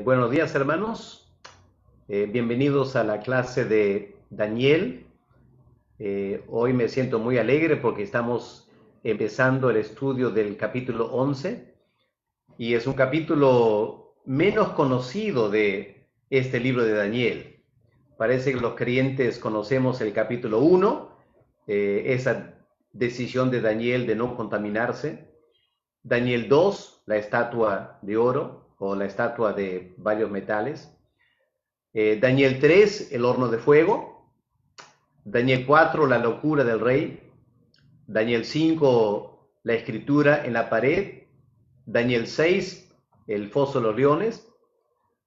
Buenos días, hermanos. Bienvenidos a la clase de Daniel. Hoy me siento muy alegre porque estamos empezando el estudio del capítulo 11 y es un capítulo menos conocido de este libro de Daniel. Parece que los creyentes conocemos el capítulo 1, esa decisión de Daniel de no contaminarse. Daniel 2, la estatua de oro o la estatua de varios metales. Daniel 3, el horno de fuego. Daniel 4, la locura del rey. Daniel 5, la escritura en la pared. Daniel 6, el foso de los leones.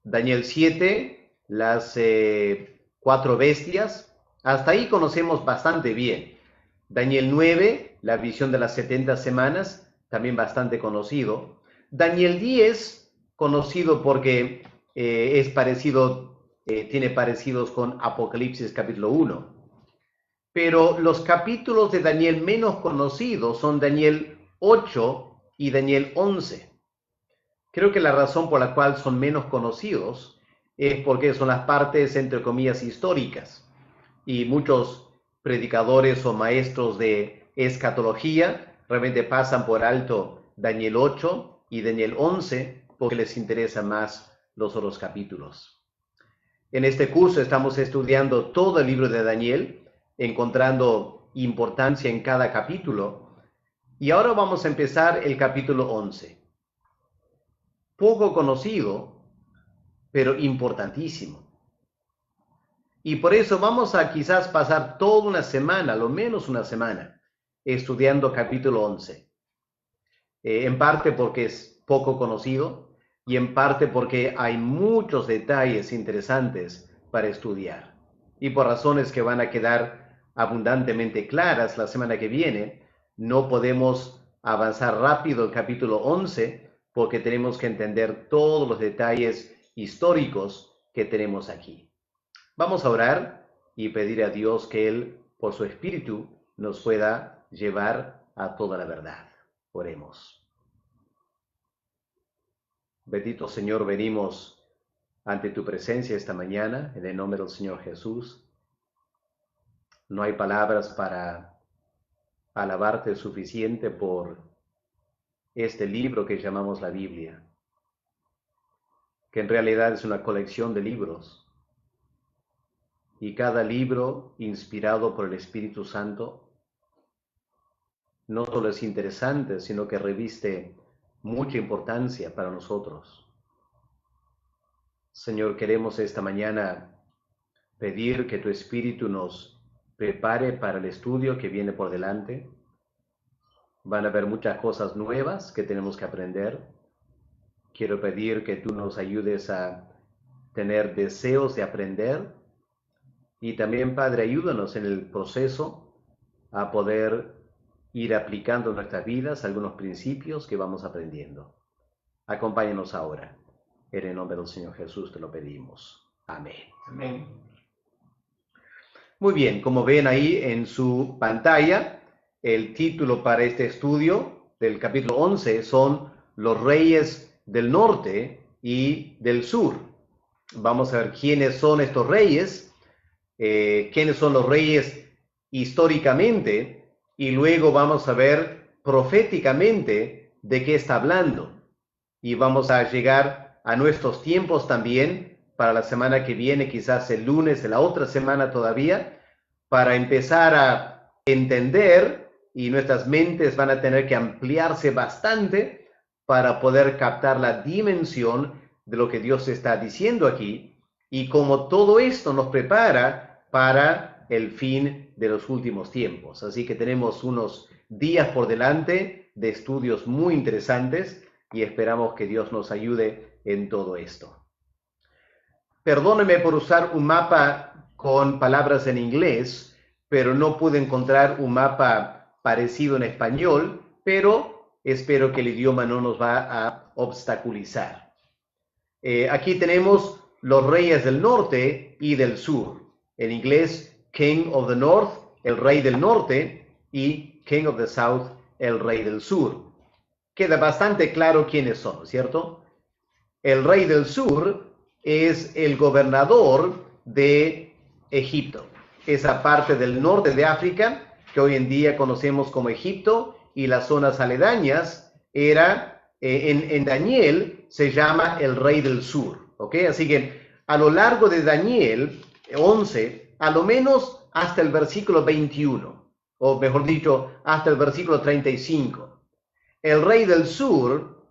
Daniel 7, las 4 bestias. Hasta ahí conocemos bastante bien. Daniel 9, la visión de las 70 semanas, también bastante conocido. Daniel 10, conocido porque es parecido, tiene parecidos con Apocalipsis capítulo 1. Pero los capítulos de Daniel menos conocidos son Daniel 8 y Daniel 11. Creo que la razón por la cual son menos conocidos es porque son las partes, entre comillas, históricas. Y muchos predicadores o maestros de escatología realmente pasan por alto Daniel 8 y Daniel 11 porque les interesan más los otros capítulos. En este curso estamos estudiando todo el libro de Daniel, encontrando importancia en cada capítulo. Y ahora vamos a empezar el capítulo 11. Poco conocido, pero importantísimo. Y por eso vamos a quizás pasar toda una semana, lo menos una semana, estudiando capítulo 11. En parte porque es poco conocido y en parte porque hay muchos detalles interesantes para estudiar. Y por razones que van a quedar abundantemente claras la semana que viene, no podemos avanzar rápido el capítulo 11 porque tenemos que entender todos los detalles históricos que tenemos aquí. Vamos a orar y pedir a Dios que Él, por su Espíritu, nos pueda llevar a toda la verdad. Oremos. Bendito Señor, venimos ante tu presencia esta mañana, en el nombre del Señor Jesús. No hay palabras para alabarte suficiente por este libro que llamamos la Biblia, que en realidad es una colección de libros. Y cada libro, inspirado por el Espíritu Santo, no solo es interesante, sino que reviste mucha importancia para nosotros. Señor, queremos esta mañana pedir que tu Espíritu nos prepare para el estudio que viene por delante. Van a haber muchas cosas nuevas que tenemos que aprender. Quiero pedir que tú nos ayudes a tener deseos de aprender. Y también, Padre, ayúdanos en el proceso a poder ir aplicando en nuestras vidas algunos principios que vamos aprendiendo. Acompáñanos ahora. En el nombre del Señor Jesús te lo pedimos. Amén. Amén. Muy bien, como ven ahí en su pantalla, el título para este estudio del capítulo 11 son los reyes del norte y del sur. Vamos a ver quiénes son estos reyes, quiénes son los reyes históricamente, y luego vamos a ver proféticamente de qué está hablando. Y vamos a llegar a nuestros tiempos también para la semana que viene, quizás el lunes de la otra semana todavía, para empezar a entender, y nuestras mentes van a tener que ampliarse bastante para poder captar la dimensión de lo que Dios está diciendo aquí, y cómo todo esto nos prepara para el fin de los últimos tiempos. Así que tenemos unos días por delante de estudios muy interesantes y esperamos que Dios nos ayude en todo esto. Perdóneme por usar un mapa con palabras en inglés, pero no pude encontrar un mapa parecido en español, pero espero que el idioma no nos va a obstaculizar. Aquí tenemos los reyes del norte y del sur. En inglés, King of the North, el rey del norte, y King of the South, el rey del sur. Queda bastante claro quiénes son, ¿cierto? El rey del sur es el gobernador de Egipto, esa parte del norte de África que hoy en día conocemos como Egipto, y las zonas aledañas era, en Daniel se llama el rey del sur, ¿ok? Así que a lo largo de Daniel 11, a lo menos hasta el versículo 21, o mejor dicho, hasta el versículo 35, el rey del sur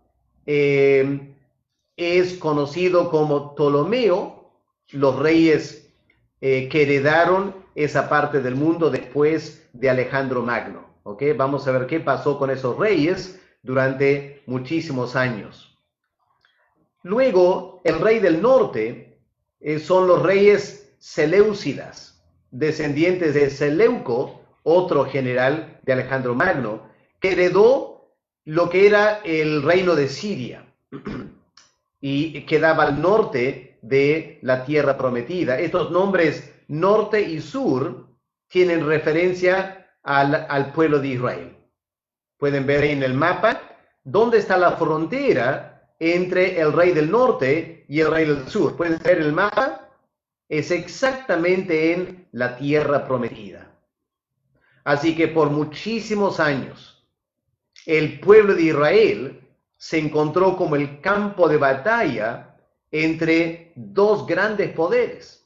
es conocido como Ptolomeo, los reyes que heredaron esa parte del mundo después de Alejandro Magno. ¿Ok? Vamos a ver qué pasó con esos reyes durante muchísimos años. Luego, el rey del norte son los reyes seleucidas, descendientes de Seleuco, otro general de Alejandro Magno, que heredó lo que era el reino de Siria y quedaba al norte de la tierra prometida. Estos nombres norte y sur tienen referencia al pueblo de Israel. Pueden ver en el mapa dónde está la frontera entre el rey del norte y el rey del sur. Pueden ver el mapa, es exactamente en la tierra prometida. Así que por muchísimos años, el pueblo de Israel se encontró como el campo de batalla entre dos grandes poderes.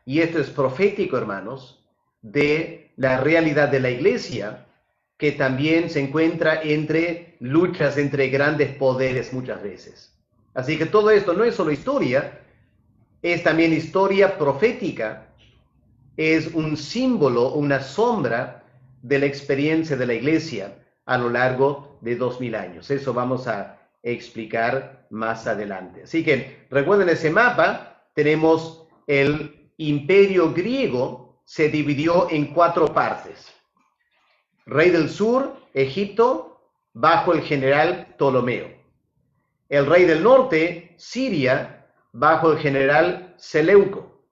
Y esto es profético, hermanos, de la realidad de la iglesia, que también se encuentra entre luchas entre grandes poderes muchas veces. Así que todo esto no es solo historia, es también historia profética, es un símbolo, una sombra de la experiencia de la iglesia a lo largo de 2000 años. Eso vamos a explicar más adelante. Así que recuerden ese mapa, tenemos el imperio griego, se dividió en 4 partes. Rey del sur, Egipto, bajo el general Ptolomeo. El rey del norte, Siria, bajo el general Seleuco.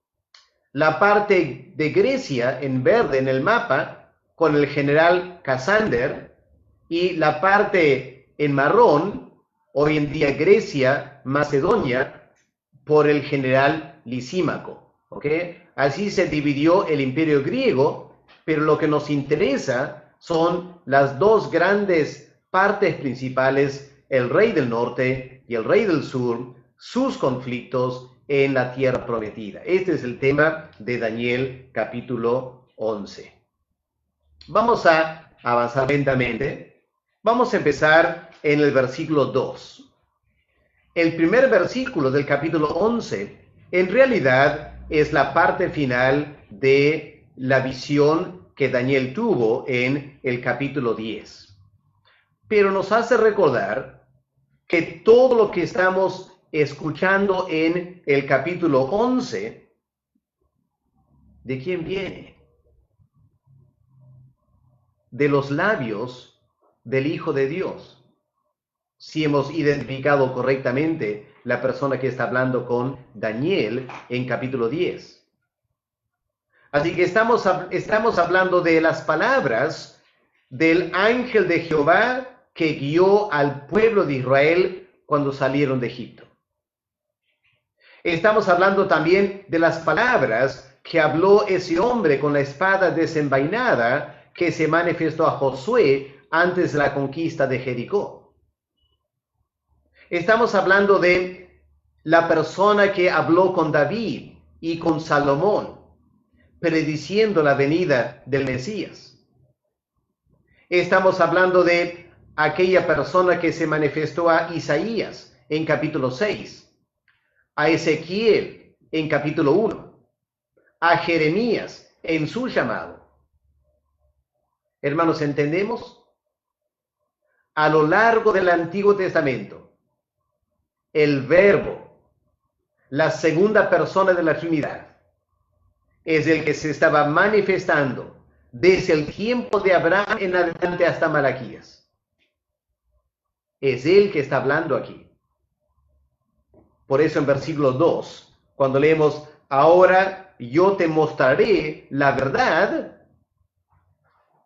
La parte de Grecia, en verde en el mapa, con el general Casander, y la parte en marrón, hoy en día Grecia, Macedonia, por el general Lisímaco. ¿Ok? Así se dividió el imperio griego, pero lo que nos interesa son las dos grandes partes principales, el rey del norte y el rey del sur, sus conflictos en la tierra prometida. Este es el tema de Daniel capítulo 11. Vamos a avanzar lentamente. Vamos a empezar en el versículo 2. El primer versículo del capítulo 11 en realidad es la parte final de la visión que Daniel tuvo en el capítulo 10. Pero nos hace recordar que todo lo que estamos escuchando en el capítulo 11, ¿de quién viene? De los labios del Hijo de Dios. Si hemos identificado correctamente la persona que está hablando con Daniel en capítulo 10. Así que estamos hablando de las palabras del ángel de Jehová que guió al pueblo de Israel cuando salieron de Egipto. Estamos hablando también de las palabras que habló ese hombre con la espada desenvainada que se manifestó a Josué antes de la conquista de Jericó. Estamos hablando de la persona que habló con David y con Salomón, prediciendo la venida del Mesías. Estamos hablando de aquella persona que se manifestó a Isaías en capítulo 6, a Ezequiel en capítulo 1, a Jeremías en su llamado. Hermanos, ¿entendemos? A lo largo del Antiguo Testamento, el Verbo, la segunda persona de la Trinidad, es el que se estaba manifestando desde el tiempo de Abraham en adelante hasta Malaquías. Es él que está hablando aquí. Por eso en versículo 2, cuando leemos, ahora yo te mostraré la verdad,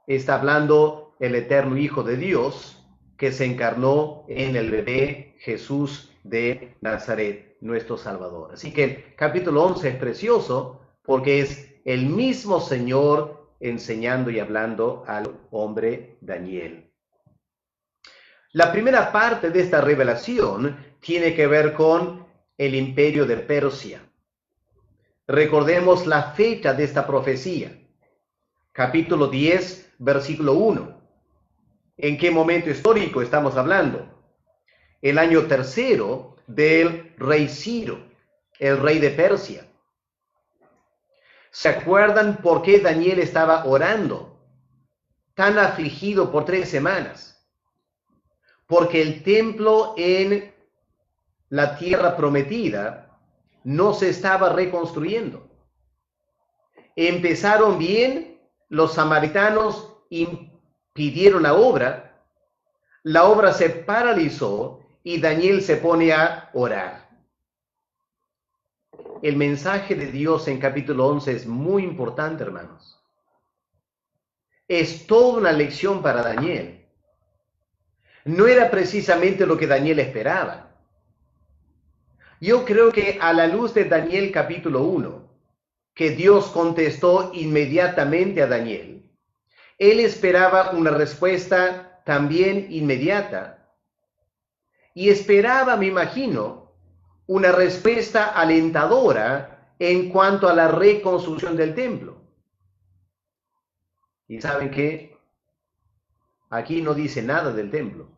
está hablando el eterno Hijo de Dios, que se encarnó en el bebé Jesús de Nazaret, nuestro Salvador. Así que el capítulo 11 es precioso porque es el mismo Señor enseñando y hablando al hombre Daniel. La primera parte de esta revelación tiene que ver con el imperio de Persia. Recordemos la fecha de esta profecía. Capítulo 10, versículo 1. ¿En qué momento histórico estamos hablando? El año tercero del rey Ciro, el rey de Persia. ¿Se acuerdan por qué Daniel estaba orando, tan afligido por 3 semanas? Porque el templo en la tierra prometida no se estaba reconstruyendo. Empezaron bien, los samaritanos impidieron la obra se paralizó y Daniel se pone a orar. El mensaje de Dios en capítulo 11 es muy importante, hermanos. Es toda una lección para Daniel. No era precisamente lo que Daniel esperaba. Yo creo que a la luz de Daniel capítulo 1, que Dios contestó inmediatamente a Daniel, él esperaba una respuesta también inmediata y esperaba, me imagino, una respuesta alentadora en cuanto a la reconstrucción del templo. ¿Y saben qué? Aquí no dice nada del templo.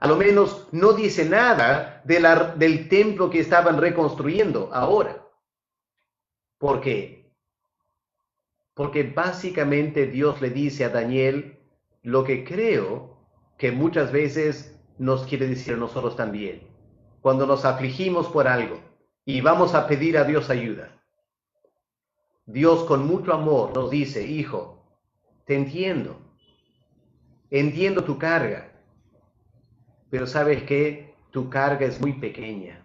A lo menos no dice nada del templo que estaban reconstruyendo ahora. ¿Por qué? Porque básicamente Dios le dice a Daniel lo que creo que muchas veces nos quiere decir a nosotros también. Cuando nos afligimos por algo y vamos a pedir a Dios ayuda. Dios con mucho amor nos dice, hijo, te entiendo tu carga, pero ¿sabes qué? Tu carga es muy pequeña.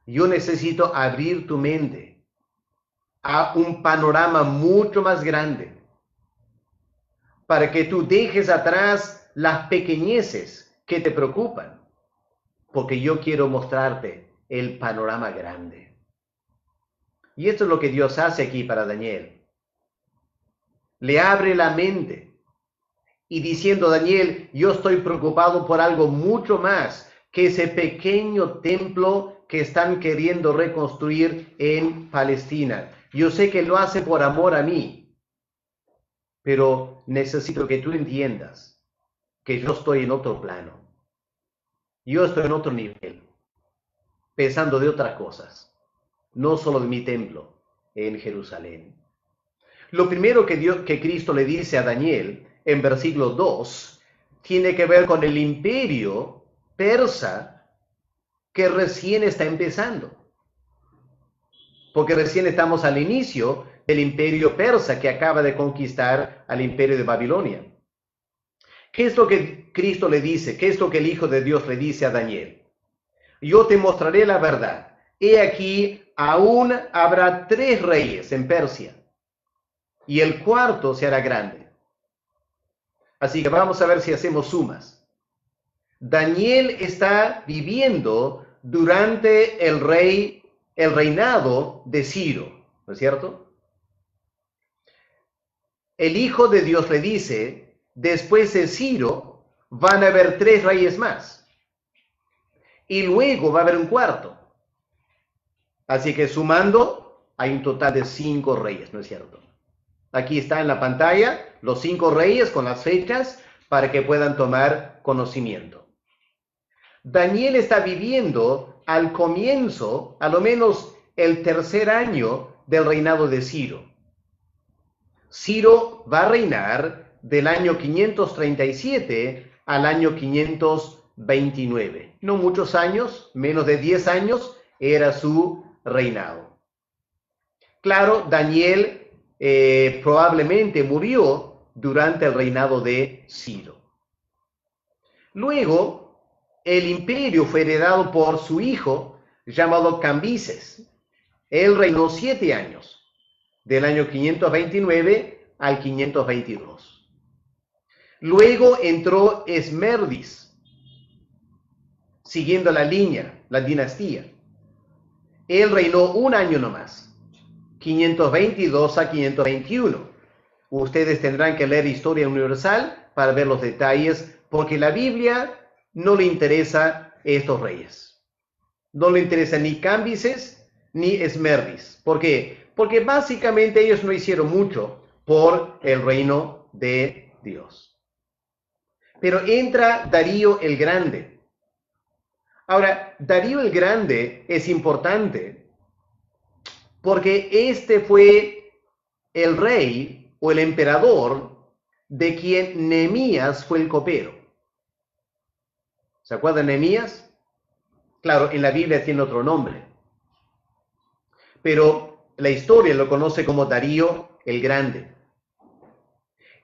Yo necesito abrir tu mente a un panorama mucho más grande para que tú dejes atrás las pequeñeces que te preocupan, porque yo quiero mostrarte el panorama grande. Y esto es lo que Dios hace aquí para Daniel. Le abre la mente y diciendo, Daniel, yo estoy preocupado por algo mucho más que ese pequeño templo que están queriendo reconstruir en Palestina. Yo sé que lo hacen por amor a mí, pero necesito que tú entiendas que yo estoy en otro plano. Yo estoy en otro nivel, pensando de otras cosas, no solo de mi templo en Jerusalén. Lo primero que Cristo le dice a Daniel en versículo 2 tiene que ver con el imperio persa que recién está empezando. Porque recién estamos al inicio del imperio persa que acaba de conquistar al imperio de Babilonia. ¿Qué es lo que Cristo le dice? ¿Qué es lo que el Hijo de Dios le dice a Daniel? Yo te mostraré la verdad. He aquí, aún habrá 3 reyes en Persia, y el cuarto se hará grande. Así que vamos a ver si hacemos sumas. Daniel está viviendo durante el reinado de Ciro, ¿no es cierto? El Hijo de Dios le dice, después de Ciro van a haber 3 reyes más. Y luego va a haber un cuarto. Así que sumando, hay un total de 5 reyes, ¿no es cierto? Aquí está en la pantalla los 5 reyes con las fechas para que puedan tomar conocimiento. Daniel está viviendo al comienzo, a lo menos el 3er año del reinado de Ciro. Ciro va a reinar del año 537 al año 529. No muchos años, menos de 10 años era su reinado. Claro, Daniel probablemente murió durante el reinado de Ciro. Luego, el imperio fue heredado por su hijo, llamado Cambises. Él reinó 7 años, del año 529 al 522. Luego entró Esmerdis, siguiendo la línea, la dinastía. Él reinó un año nomás, 522 a 521. Ustedes tendrán que leer Historia Universal para ver los detalles, porque la Biblia no le interesa estos reyes. No le interesa ni Cambises ni Esmerdis. ¿Por qué? Porque básicamente ellos no hicieron mucho por el reino de Dios. Pero entra Darío el Grande. Ahora, Darío el Grande es importante porque este fue el rey o el emperador de quien Nehemías fue el copero. ¿Se acuerdan de Nehemías? Claro, en la Biblia tiene otro nombre, pero la historia lo conoce como Darío el Grande.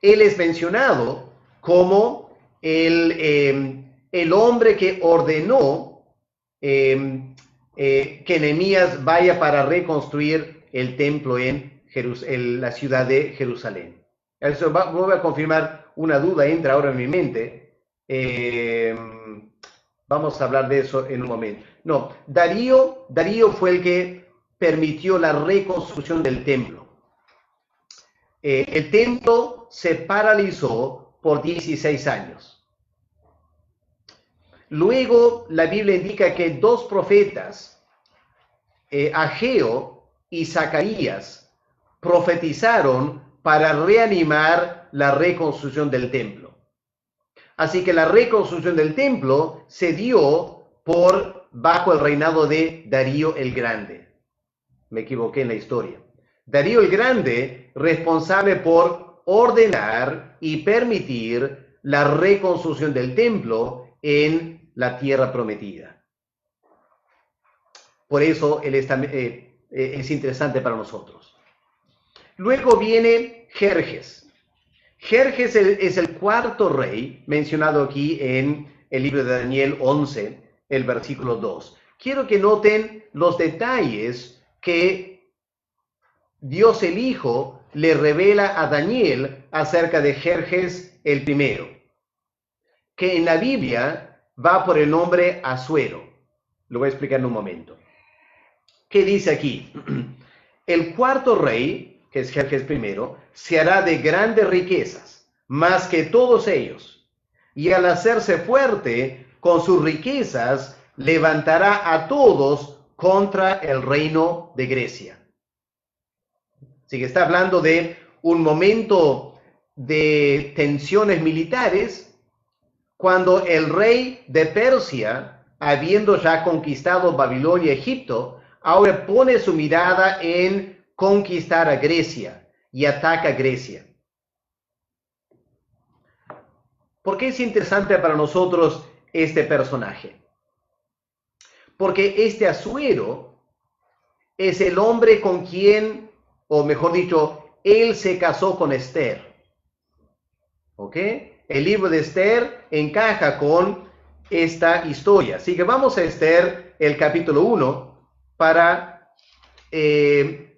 Él es mencionado como el hombre que ordenó que Nehemías vaya para reconstruir el templo en la ciudad de Jerusalén. Eso voy a confirmar una duda, entra ahora en mi mente. Vamos a hablar de eso en un momento. No, Darío fue el que permitió la reconstrucción del templo. El templo se paralizó por 16 años. Luego la Biblia indica que dos profetas, Ageo y Zacarías, profetizaron para reanimar la reconstrucción del templo. Así que la reconstrucción del templo se dio bajo el reinado de Darío el Grande. Me equivoqué en la historia. Darío el Grande, responsable por ordenar y permitir la reconstrucción del templo en la tierra prometida. Por eso él es interesante para nosotros. Luego viene Jerjes. Jerjes es el cuarto rey mencionado aquí en el libro de Daniel 11, el versículo 2. Quiero que noten los detalles que Dios el Hijo le revela a Daniel acerca de Jerjes el primero, que en la Biblia va por el nombre Asuero. Lo voy a explicar en un momento. ¿Qué dice aquí? El cuarto rey, que es Jerjes primero, se hará de grandes riquezas, más que todos ellos, y al hacerse fuerte con sus riquezas, levantará a todos contra el reino de Grecia. Así que está hablando de un momento de tensiones militares cuando el rey de Persia, habiendo ya conquistado Babilonia y Egipto, ahora pone su mirada en conquistar a Grecia y ataca a Grecia. ¿Por qué es interesante para nosotros este personaje? Porque este Asuero es el hombre con quien, o mejor dicho, él se casó con Esther. ¿Ok? El libro de Esther encaja con esta historia. Así que vamos a Esther, el capítulo 1, para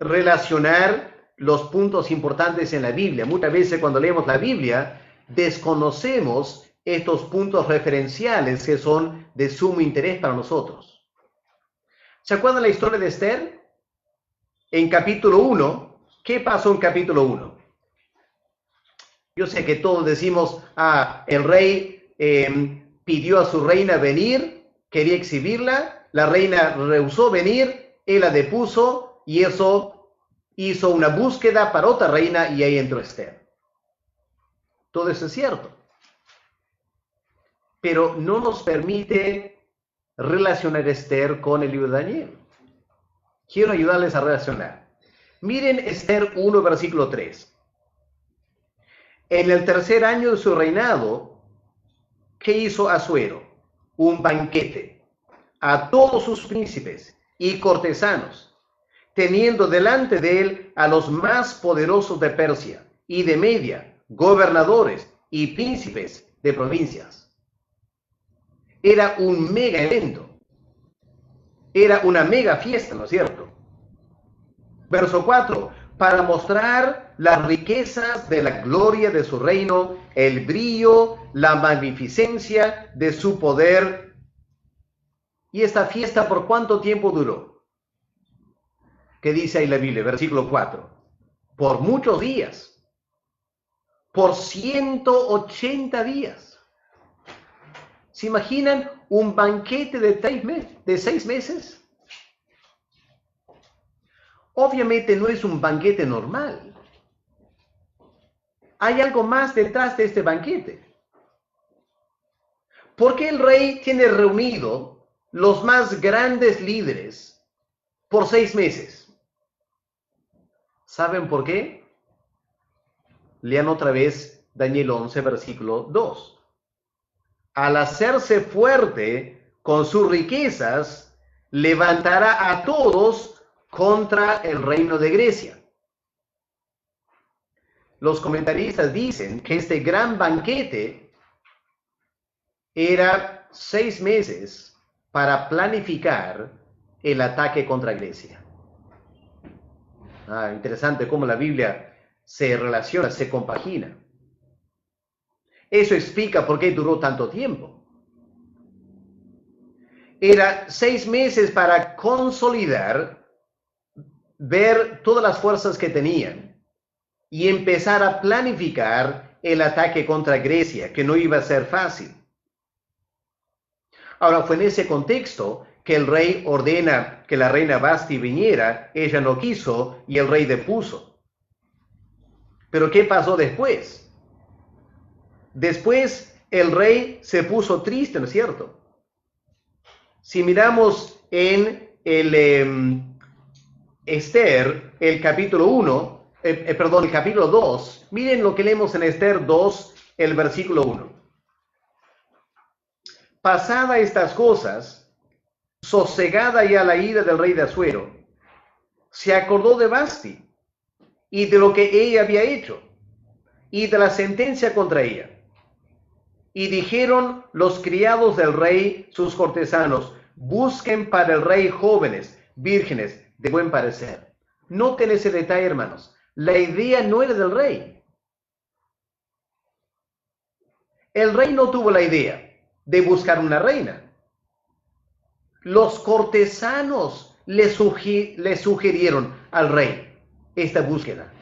relacionar los puntos importantes en la Biblia. Muchas veces cuando leemos la Biblia, desconocemos estos puntos referenciales que son de sumo interés para nosotros. ¿Se acuerdan la historia de Esther? En capítulo 1, ¿qué pasó en capítulo 1? Yo sé que todos decimos, el rey pidió a su reina venir, quería exhibirla, la reina rehusó venir, él la depuso y eso hizo una búsqueda para otra reina y ahí entró Esther. Todo eso es cierto. Pero no nos permite relacionar Esther con el libro de Daniel. Quiero ayudarles a relacionar. Miren Esther 1, versículo 3. En el tercer año de su reinado, ¿qué hizo Asuero? Un banquete a todos sus príncipes y cortesanos, teniendo delante de él a los más poderosos de Persia y de Media, gobernadores y príncipes de provincias. Era un mega evento. Era una mega fiesta, ¿no es cierto? Verso 4. para mostrar las riquezas de la gloria de su reino, el brillo, la magnificencia de su poder. ¿Y esta fiesta por cuánto tiempo duró? ¿Qué dice ahí la Biblia? Versículo 4. Por muchos días. Por 180 días. ¿Se imaginan un banquete de 6 meses? Obviamente no es un banquete normal. Hay algo más detrás de este banquete. ¿Por qué el rey tiene reunido los más grandes líderes por 6 meses? ¿Saben por qué? Lean otra vez Daniel 11, versículo 2. Al hacerse fuerte con sus riquezas, levantará a todos contra el reino de Grecia. Los comentaristas dicen que este gran banquete era 6 meses para planificar el ataque contra Grecia. Interesante cómo la Biblia se relaciona, se compagina. Eso explica por qué duró tanto tiempo. Era 6 meses para consolidar, ver todas las fuerzas que tenían y empezar a planificar el ataque contra Grecia, que no iba a ser fácil. Ahora, fue en ese contexto que el rey ordena que la reina Vasti viniera, ella no quiso y el rey depuso. Pero ¿qué pasó después? Después el rey se puso triste, ¿no es cierto? Si miramos en el Esther, el capítulo 1, el capítulo 2, miren lo que leemos en Esther 2, el versículo 1. Pasada estas cosas, sosegada ya la ira del rey de Asuero, se acordó de Vasti y de lo que ella había hecho y de la sentencia contra ella. Y dijeron los criados del rey, sus cortesanos, busquen para el rey jóvenes, vírgenes, de buen parecer. Noten ese detalle, hermanos. La idea no era del rey. El rey no tuvo la idea de buscar una reina. Los cortesanos le sugirieron al rey esta búsqueda.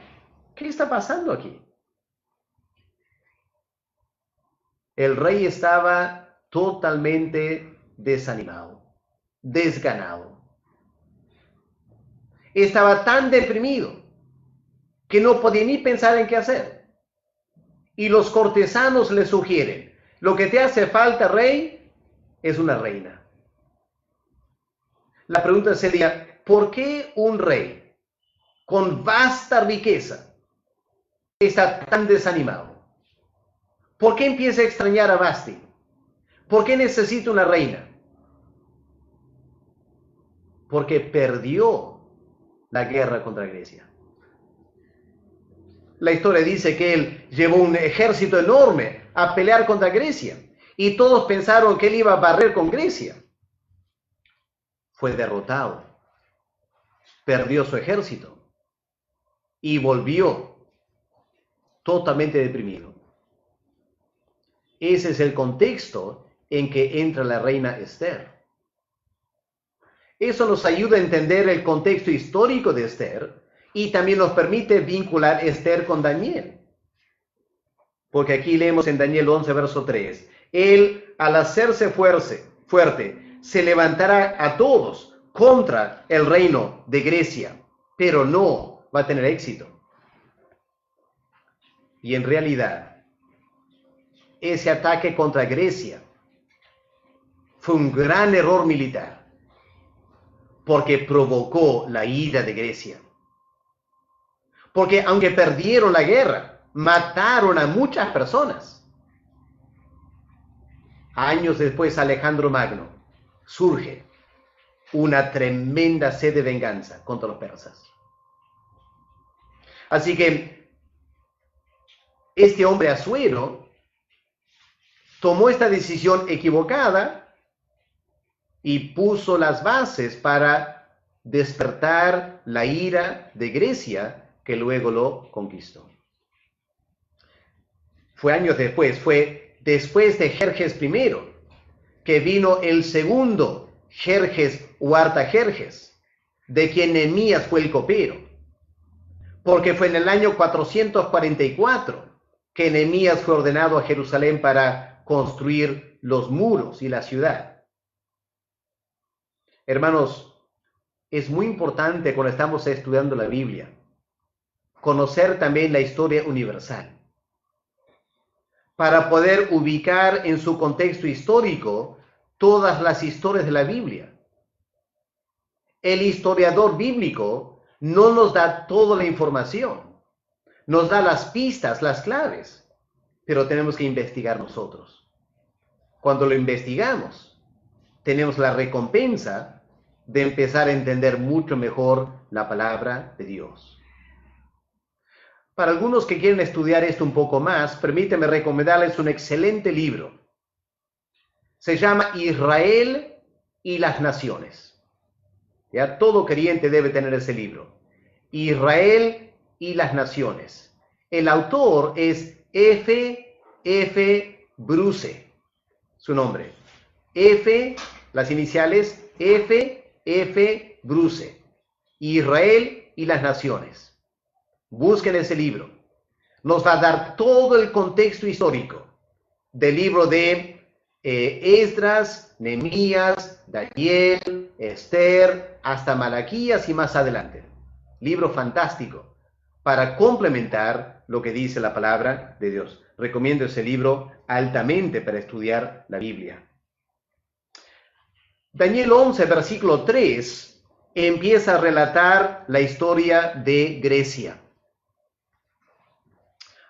¿Qué está pasando aquí? El rey estaba totalmente desanimado, desganado. Estaba tan deprimido que no podía ni pensar en qué hacer. Y los cortesanos le sugieren, lo que te hace falta, rey, es una reina. La pregunta sería, ¿por qué un rey con vasta riqueza está tan desanimado? ¿Por qué empieza a extrañar a Vasti? ¿Por qué necesita una reina? Porque perdió la guerra contra Grecia. La historia dice que él llevó un ejército enorme a pelear contra Grecia y todos pensaron que él iba a barrer con Grecia. Fue derrotado, perdió su ejército y volvió totalmente deprimido. Ese es el contexto en que entra la reina Esther. Eso nos ayuda a entender el contexto histórico de Esther y también nos permite vincular Esther con Daniel. Porque aquí leemos en Daniel 11, verso 3. Él, al hacerse fuerte, se levantará a todos contra el reino de Grecia, pero no va a tener éxito. Y en realidad, ese ataque contra Grecia fue un gran error militar, porque provocó la ira de Grecia. Porque aunque perdieron la guerra, mataron a muchas personas. Años después, Alejandro Magno surge una tremenda sed de venganza contra los persas. Así que este hombre Asuero tomó esta decisión equivocada y puso las bases para despertar la ira de Grecia que luego lo conquistó. Fue años después, fue después de Jerjes I, que vino el segundo Jerjes o Artajerjes, de quien Nehemías fue el copero, porque fue en el año 444 que Nehemías fue ordenado a Jerusalén para construir los muros y la ciudad. Hermanos, es muy importante cuando estamos estudiando la Biblia conocer también la historia universal, para poder ubicar en su contexto histórico todas las historias de la Biblia. El historiador bíblico no nos da toda la información, nos da las pistas, las claves, pero tenemos que investigar nosotros. Cuando lo investigamos, tenemos la recompensa de empezar a entender mucho mejor la palabra de Dios. Para algunos que quieren estudiar esto un poco más, permíteme recomendarles un excelente libro. Se llama Israel y las Naciones. Ya todo creyente debe tener ese libro. Israel y las Naciones. El autor es F. Bruce, su nombre. Las iniciales F. Bruce. Israel y las Naciones. Busquen ese libro. Nos va a dar todo el contexto histórico del libro de Esdras, Nehemías, Daniel, Esther, hasta Malaquías y más adelante. Libro fantástico para complementar lo que dice la palabra de Dios. Recomiendo ese libro altamente para estudiar la Biblia. Daniel 11, versículo 3, empieza a relatar la historia de Grecia.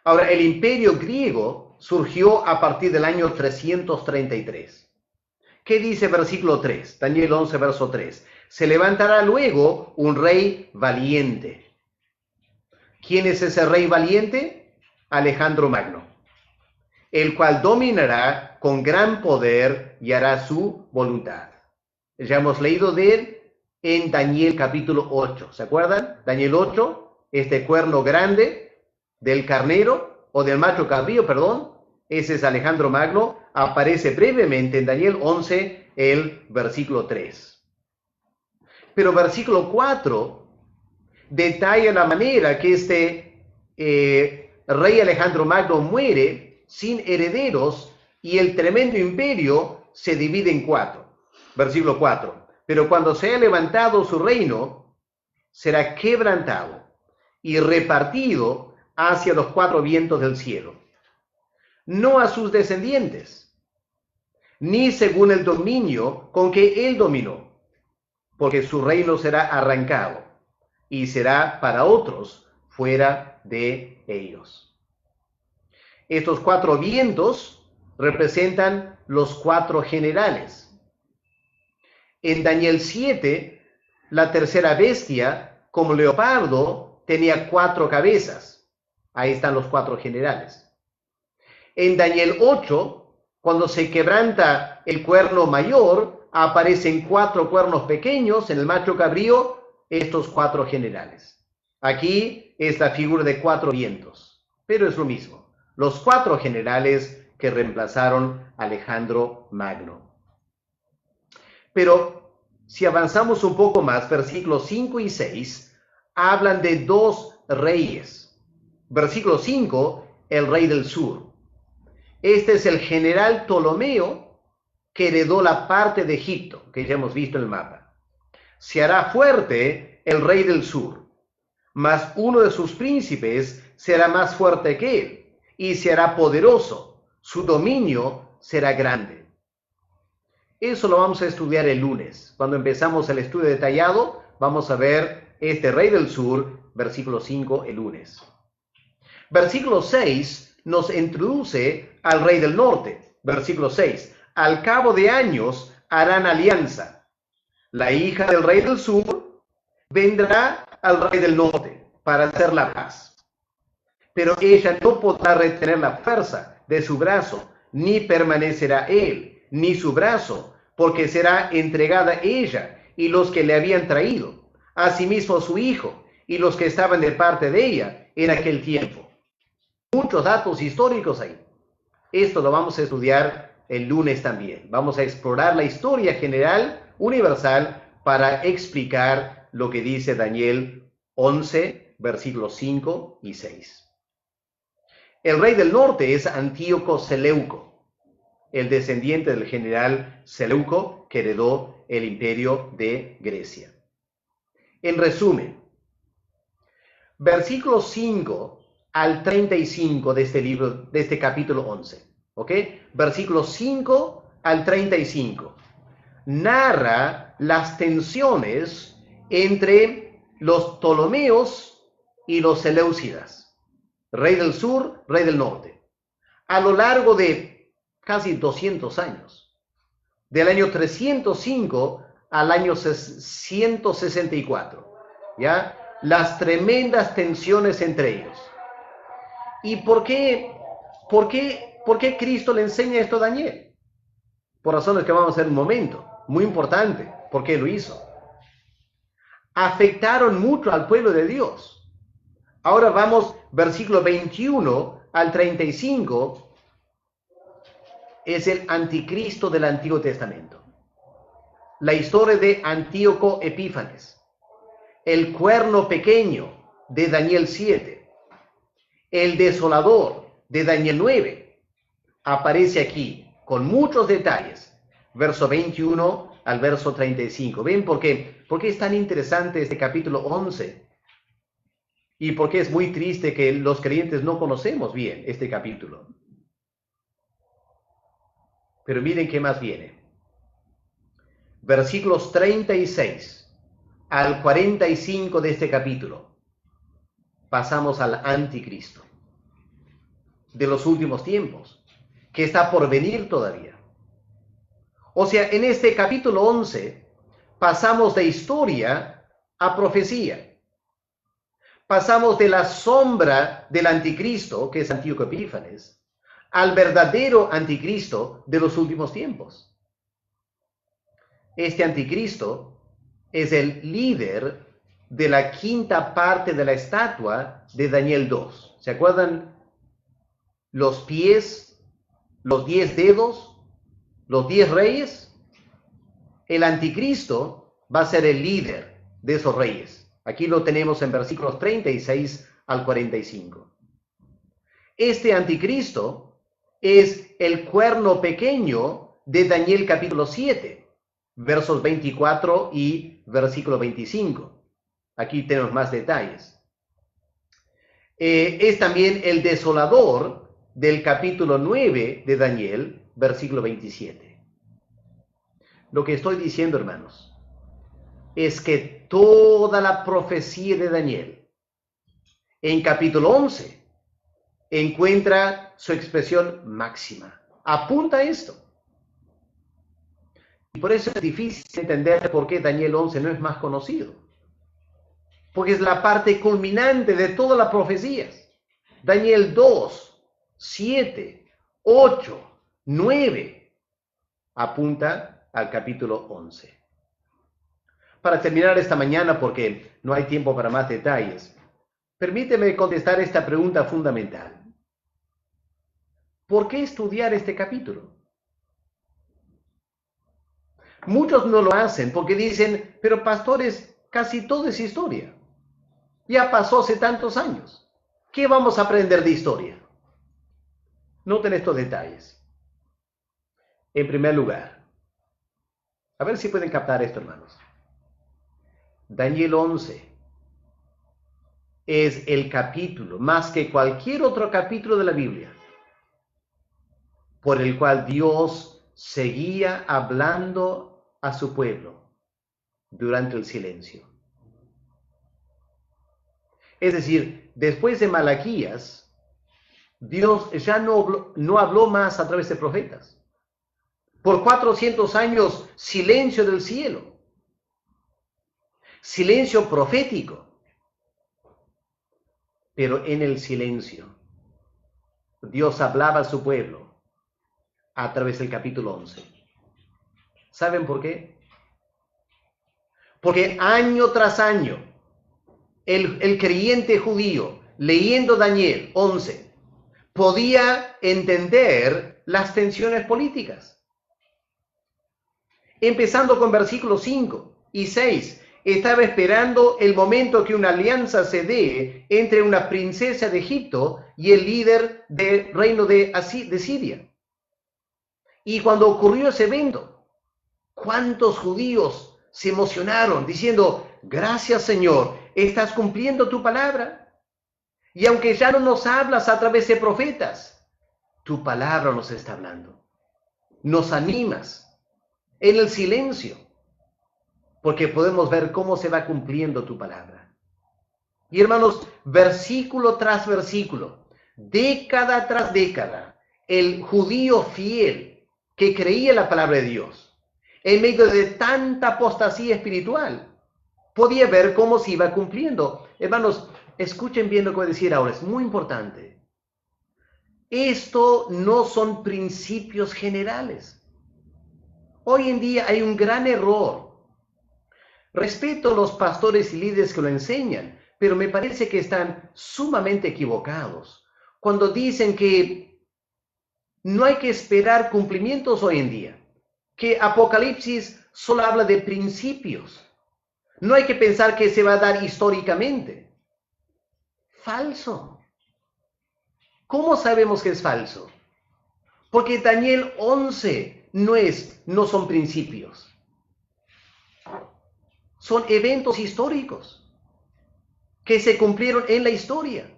Ahora, el imperio griego surgió a partir del año 333. ¿Qué dice versículo 3? Daniel 11, verso 3. Se levantará luego un rey valiente. ¿Quién es ese rey valiente? Alejandro Magno, el cual dominará con gran poder y hará su voluntad. Ya hemos leído de él en Daniel capítulo 8. ¿Se acuerdan? Daniel 8, este cuerno grande del carnero, o del macho cabrío, perdón, ese es Alejandro Magno, aparece brevemente en Daniel 11, el versículo 3. Pero versículo 4 detalla la manera que este rey Alejandro Magno muere sin herederos y el tremendo imperio se divide en 4. Versículo 4. Pero cuando se haya levantado su reino, será quebrantado y repartido hacia los 4 vientos del cielo, no a sus descendientes, ni según el dominio con que él dominó, porque su reino será arrancado y será para otros fuera de ellos. Estos 4 vientos representan los 4 generales. En Daniel 7, la tercera bestia, como leopardo, tenía 4 cabezas. Ahí están los 4 generales. En Daniel 8, cuando se quebranta el cuerno mayor, aparecen 4 cuernos pequeños en el macho cabrío, estos 4 generales. Aquí es la figura de 4 vientos, pero es lo mismo. Los 4 generales que reemplazaron a Alejandro Magno. Pero si avanzamos un poco más, versículos 5 y 6 hablan de 2 reyes. Versículo 5, el rey del sur. Este es el general Ptolomeo que heredó la parte de Egipto, que ya hemos visto en el mapa. Se hará fuerte el rey del sur, mas uno de sus príncipes será más fuerte que él, y se hará poderoso. Su dominio será grande. Eso lo vamos a estudiar el lunes. Cuando empezamos el estudio detallado, vamos a ver este rey del sur, versículo 5, el lunes. Versículo 6 nos introduce al rey del norte. Versículo 6. Al cabo de años harán alianza. La hija del rey del sur vendrá al rey del norte para hacer la paz. Pero ella no podrá retener la fuerza de su brazo, ni permanecerá él, ni su brazo, porque será entregada ella y los que le habían traído, asimismo su hijo, y los que estaban de parte de ella en aquel tiempo. Muchos datos históricos ahí. Esto lo vamos a estudiar el lunes también. Vamos a explorar la historia general, universal, para explicar lo que dice Daniel 11, versículos 5 y 6. El rey del norte es Antíoco Seleuco, el descendiente del general Seleuco que heredó el imperio de Grecia. En resumen, versículos 5 al 35 de este libro, de este capítulo 11, ¿ok? Versículos 5 al 35, narra las tensiones entre los Ptolomeos y los Seleucidas, rey del sur, rey del norte, a lo largo de casi 200 años, del año 305 al año 164, ¿ya? Las tremendas tensiones entre ellos. ¿Y por qué Cristo le enseña esto a Daniel? Por razones que vamos a ver en un momento, muy importante, ¿por qué lo hizo? Afectaron mucho al pueblo de Dios. Ahora vamos, versículo 21 al 35, es el anticristo del Antiguo Testamento. La historia de Antíoco Epífanes, el cuerno pequeño de Daniel 7, el desolador de Daniel 9, aparece aquí con muchos detalles, verso 21 al verso 35. ¿Ven por qué es tan interesante este capítulo 11? Y por qué es muy triste que los creyentes no conocemos bien este capítulo. Pero miren qué más viene. Versículos 36 al 45 de este capítulo. Pasamos al anticristo de los últimos tiempos, que está por venir todavía. O sea, en este capítulo 11 pasamos de historia a profecía. Pasamos de la sombra del anticristo, que es Antíoco Epífanes, al verdadero anticristo de los últimos tiempos. Este anticristo es el líder de la quinta parte de la estatua de Daniel 2. ¿Se acuerdan? Los pies, los 10 dedos, los 10 reyes. El anticristo va a ser el líder de esos reyes. Aquí lo tenemos en versículos 36 al 45. Este anticristo es el cuerno pequeño de Daniel capítulo 7. Versos 24 y versículo 25. Aquí tenemos más detalles. Es también el desolador del capítulo 9 de Daniel, versículo 27. Lo que estoy diciendo, hermanos, es que toda la profecía de Daniel en capítulo 11 encuentra su expresión máxima. Apunta a esto. Y por eso es difícil entender por qué Daniel 11 no es más conocido. Porque es la parte culminante de todas las profecías. Daniel 2, 7, 8, 9 apunta al capítulo 11. Para terminar esta mañana, porque no hay tiempo para más detalles, permíteme contestar esta pregunta fundamental. ¿Por qué estudiar este capítulo? Muchos no lo hacen porque dicen, pero pastores, casi todo es historia. Ya pasó hace tantos años. ¿Qué vamos a aprender de historia? Noten estos detalles. En primer lugar, a ver si pueden captar esto, hermanos. Daniel 11 es el capítulo, más que cualquier otro capítulo de la Biblia, por el cual Dios seguía hablando a su pueblo durante el silencio. Es decir, después de Malaquías, Dios ya no habló más a través de profetas. Por 400 años, silencio del cielo. Silencio profético. Pero en el silencio, Dios hablaba a su pueblo a través del capítulo 11. ¿Saben por qué? Porque año tras año, el creyente judío, leyendo Daniel 11, podía entender las tensiones políticas. Empezando con versículos 5 y 6, estaba esperando el momento que una alianza se dé entre una princesa de Egipto y el líder del reino de Siria. Y cuando ocurrió ese evento, ¿cuántos judíos se emocionaron diciendo, gracias Señor, estás cumpliendo tu palabra? Y aunque ya no nos hablas a través de profetas, tu palabra nos está hablando. Nos animas en el silencio, porque podemos ver cómo se va cumpliendo tu palabra. Y hermanos, versículo tras versículo, década tras década, el judío fiel que creía la palabra de Dios, en medio de tanta apostasía espiritual, podía ver cómo se iba cumpliendo. Hermanos, escuchen bien lo que voy a decir ahora, es muy importante. Esto no son principios generales. Hoy en día hay un gran error. Respeto a los pastores y líderes que lo enseñan, pero me parece que están sumamente equivocados cuando dicen que no hay que esperar cumplimientos hoy en día, que Apocalipsis solo habla de principios. No hay que pensar que se va a dar históricamente. Falso. ¿Cómo sabemos que es falso? Porque Daniel 11 no son principios. Son eventos históricos que se cumplieron en la historia.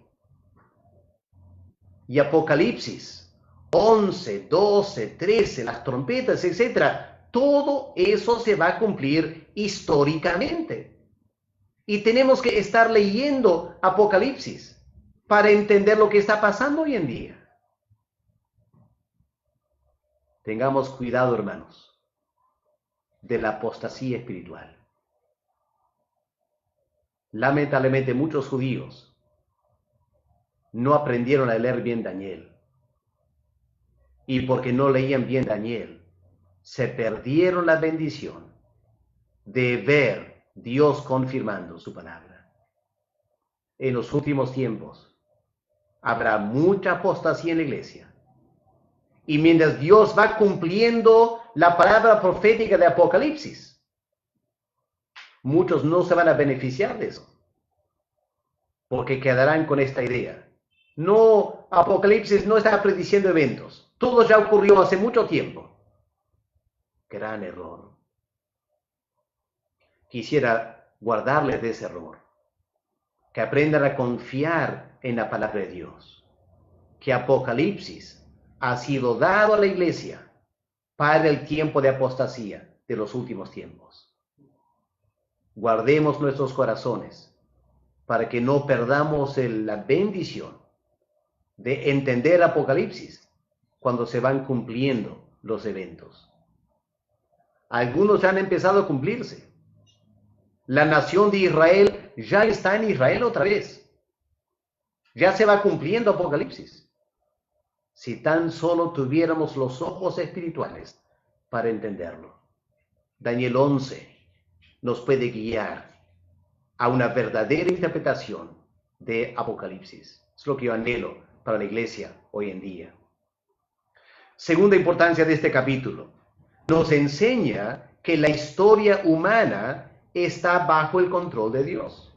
Y Apocalipsis 11, 12, 13, las trompetas, etcétera, todo eso se va a cumplir históricamente. Y tenemos que estar leyendo Apocalipsis para entender lo que está pasando hoy en día. Tengamos cuidado, hermanos, de la apostasía espiritual. Lamentablemente muchos judíos no aprendieron a leer bien Daniel. Y porque no leían bien Daniel, se perdieron la bendición de ver Dios confirmando su palabra. En los últimos tiempos habrá mucha apostasía en la iglesia. Y mientras Dios va cumpliendo la palabra profética de Apocalipsis, muchos no se van a beneficiar de eso, porque quedarán con esta idea. No, Apocalipsis no está prediciendo eventos. Todo ya ocurrió hace mucho tiempo. Gran error. Quisiera guardarles de ese error. Que aprendan a confiar en la palabra de Dios. Que Apocalipsis ha sido dado a la iglesia para el tiempo de apostasía de los últimos tiempos. Guardemos nuestros corazones para que no perdamos la bendición de entender Apocalipsis cuando se van cumpliendo los eventos. Algunos ya han empezado a cumplirse. La nación de Israel ya está en Israel otra vez. Ya se va cumpliendo Apocalipsis. Si tan solo tuviéramos los ojos espirituales para entenderlo. Daniel 11 nos puede guiar a una verdadera interpretación de Apocalipsis. Es lo que yo anhelo para la iglesia hoy en día. Segunda importancia de este capítulo. Nos enseña que la historia humana está bajo el control de Dios.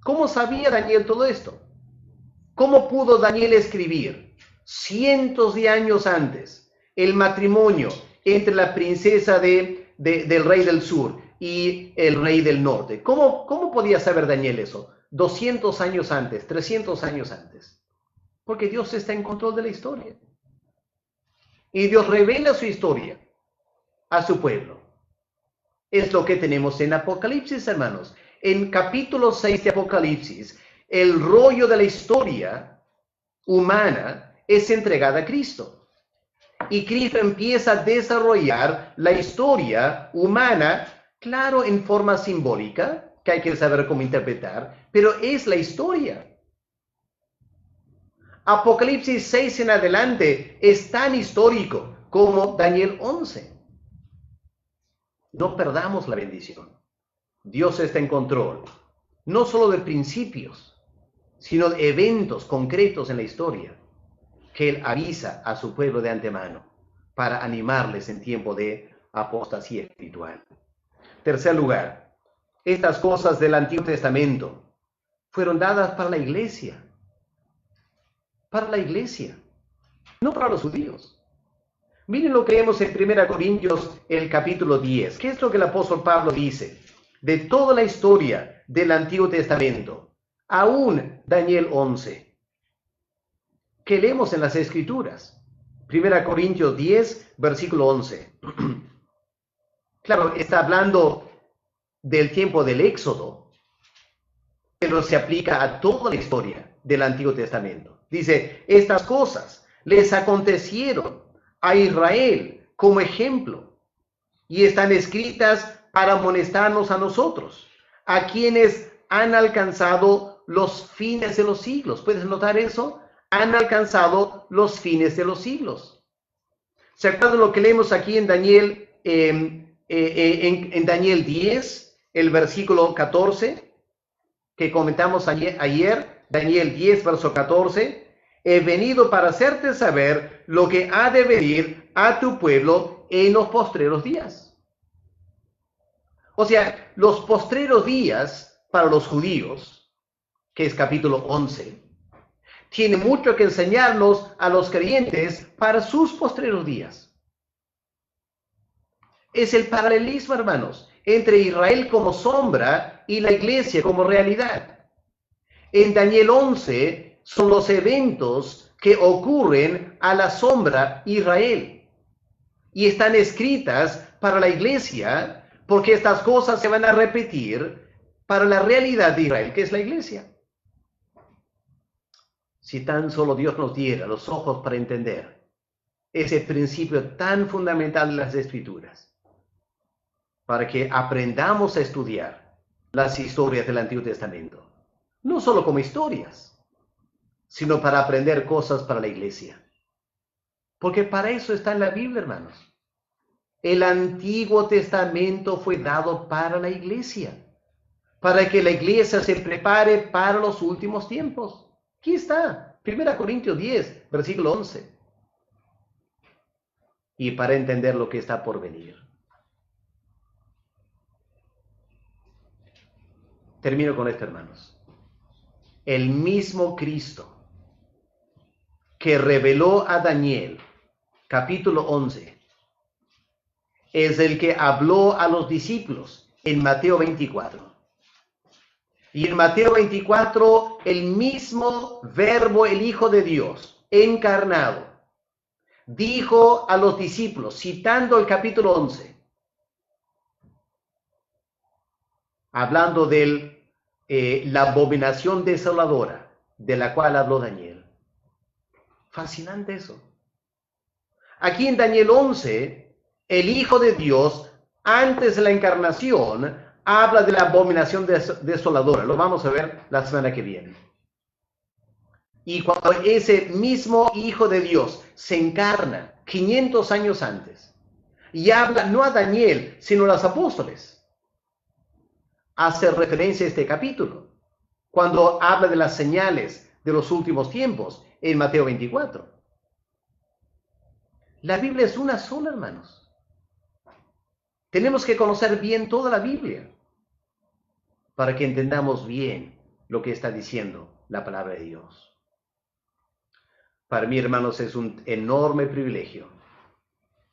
¿Cómo sabía Daniel todo esto? ¿Cómo pudo Daniel escribir cientos de años antes el matrimonio entre la princesa del rey del sur y el rey del norte? ¿Cómo podía saber Daniel eso? 200 años antes, 300 años antes. Porque Dios está en control de la historia. Y Dios revela su historia a su pueblo. Es lo que tenemos en Apocalipsis, hermanos. En capítulo 6 de Apocalipsis, el rollo de la historia humana es entregada a Cristo. Y Cristo empieza a desarrollar la historia humana, claro, en forma simbólica, que hay que saber cómo interpretar, pero es la historia. Apocalipsis 6 en adelante es tan histórico como Daniel 11. No perdamos la bendición. Dios está en control. no solo de principios, sino de eventos concretos en la historia que Él avisa a su pueblo de antemano para animarles en tiempo de apostasía espiritual. Tercer lugar, estas cosas del Antiguo Testamento fueron dadas para la iglesia, no para los judíos. Miren lo que vemos en 1 Corintios, el capítulo 10. ¿Qué es lo que el apóstol Pablo dice? De toda la historia del Antiguo Testamento, aún Daniel 11, que leemos en las Escrituras. 1 Corintios 10, versículo 11. Claro, está hablando del tiempo del Éxodo, pero se aplica a toda la historia del Antiguo Testamento. Dice, estas cosas les acontecieron a Israel como ejemplo y están escritas para amonestarnos a nosotros, a quienes han alcanzado los fines de los siglos. ¿Puedes notar eso? Han alcanzado los fines de los siglos. ¿Se acuerdan lo que leemos aquí en Daniel, en Daniel 10, el versículo 14, que comentamos ayer, Daniel 10, verso 14? He venido para hacerte saber lo que ha de venir a tu pueblo en los postreros días. O sea, los postreros días para los judíos, que es capítulo 11, tiene mucho que enseñarnos a los creyentes para sus postreros días. Es el paralelismo, hermanos, entre Israel como sombra y la iglesia como realidad. En Daniel 11 son los eventos que ocurren a la sombra Israel y están escritas para la iglesia porque estas cosas se van a repetir para la realidad de Israel, que es la iglesia. Si tan solo Dios nos diera los ojos para entender ese principio tan fundamental de las Escrituras, para que aprendamos a estudiar las historias del Antiguo Testamento, no solo como historias, sino para aprender cosas para la iglesia. Porque para eso está en la Biblia, hermanos. El Antiguo Testamento fue dado para la iglesia, para que la iglesia se prepare para los últimos tiempos. Aquí está, 1 Corintios 10, versículo 11. Y para entender lo que está por venir. Termino con esto, hermanos. El mismo Cristo que reveló a Daniel, capítulo 11, es el que habló a los discípulos en Mateo 24. Y en Mateo 24, el mismo Verbo, el Hijo de Dios, encarnado, dijo a los discípulos, citando el capítulo 11, hablando de la abominación desoladora de la cual habló Daniel. Fascinante eso. Aquí en Daniel 11, el Hijo de Dios, antes de la encarnación, habla de la abominación desoladora. Lo vamos a ver la semana que viene. Y cuando ese mismo Hijo de Dios se encarna 500 años antes y habla no a Daniel, sino a los apóstoles, hace referencia a este capítulo, cuando habla de las señales de los últimos tiempos en Mateo 24. La Biblia es una sola, hermanos. Tenemos que conocer bien toda la Biblia para que entendamos bien lo que está diciendo la palabra de Dios. Para mí, hermanos, es un enorme privilegio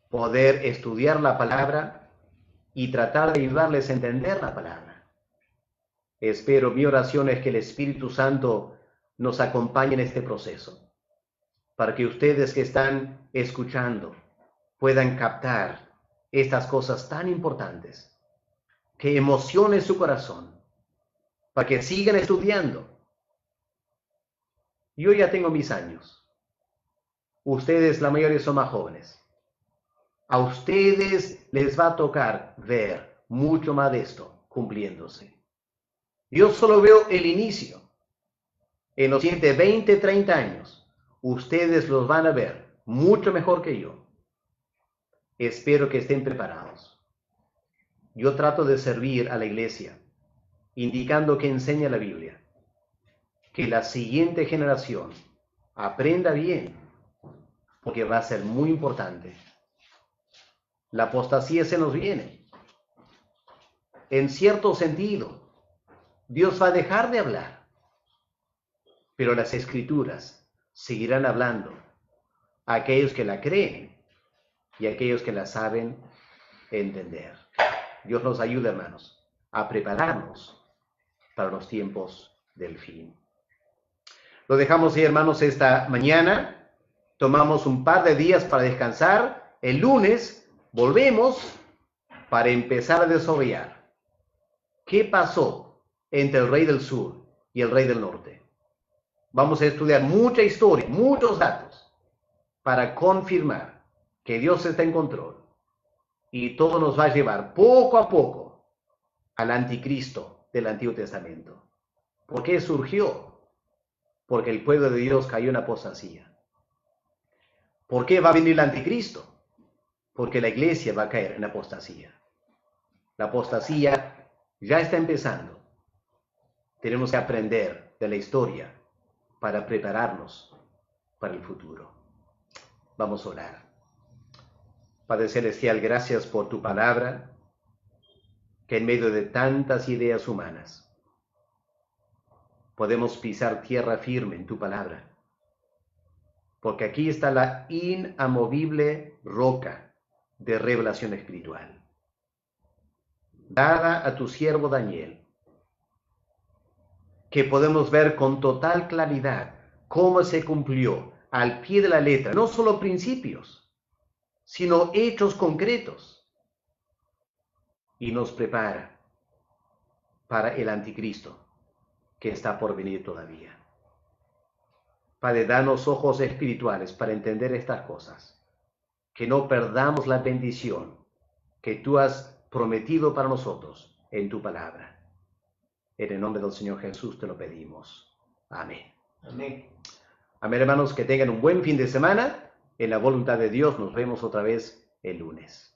poder estudiar la palabra y tratar de ayudarles a entender la palabra. Espero, mi oración es que el Espíritu Santo nos acompañe en este proceso, para que ustedes que están escuchando puedan captar estas cosas tan importantes, que emocionen su corazón, para que sigan estudiando. Yo ya tengo mis años. Ustedes, la mayoría, son más jóvenes. A ustedes les va a tocar ver mucho más de esto cumpliéndose. Yo solo veo el inicio. En los siguientes 20, 30 años, ustedes los van a ver mucho mejor que yo. Espero que estén preparados. Yo trato de servir a la iglesia indicando que enseña la Biblia. Que la siguiente generación aprenda bien, porque va a ser muy importante. La apostasía se nos viene. En cierto sentido, Dios va a dejar de hablar, pero las Escrituras seguirán hablando a aquellos que la creen y a aquellos que la saben entender. Dios nos ayuda, hermanos, a prepararnos para los tiempos del fin. Lo dejamos ahí, hermanos, esta mañana. Tomamos un par de días para descansar. El lunes volvemos para empezar a desarrollar qué pasó entre el rey del sur y el rey del norte. Vamos a estudiar mucha historia, muchos datos, para confirmar que Dios está en control. Y todo nos va a llevar poco a poco al anticristo del Antiguo Testamento. ¿Por qué surgió? Porque el pueblo de Dios cayó en apostasía. ¿Por qué va a venir el anticristo? Porque la iglesia va a caer en apostasía. La apostasía ya está empezando. Tenemos que aprender de la historia para prepararnos para el futuro. Vamos a orar. Padre Celestial, gracias por tu palabra, que en medio de tantas ideas humanas podemos pisar tierra firme en tu palabra, porque aquí está la inamovible roca de revelación espiritual, dada a tu siervo Daniel, que podemos ver con total claridad cómo se cumplió al pie de la letra, no solo principios, sino hechos concretos, y nos prepara para el anticristo que está por venir todavía. Padre, danos ojos espirituales para entender estas cosas, que no perdamos la bendición que tú has prometido para nosotros en tu palabra. En el nombre del Señor Jesús te lo pedimos. Amén. Amén. Amén, hermanos, que tengan un buen fin de semana. En la voluntad de Dios nos vemos otra vez el lunes.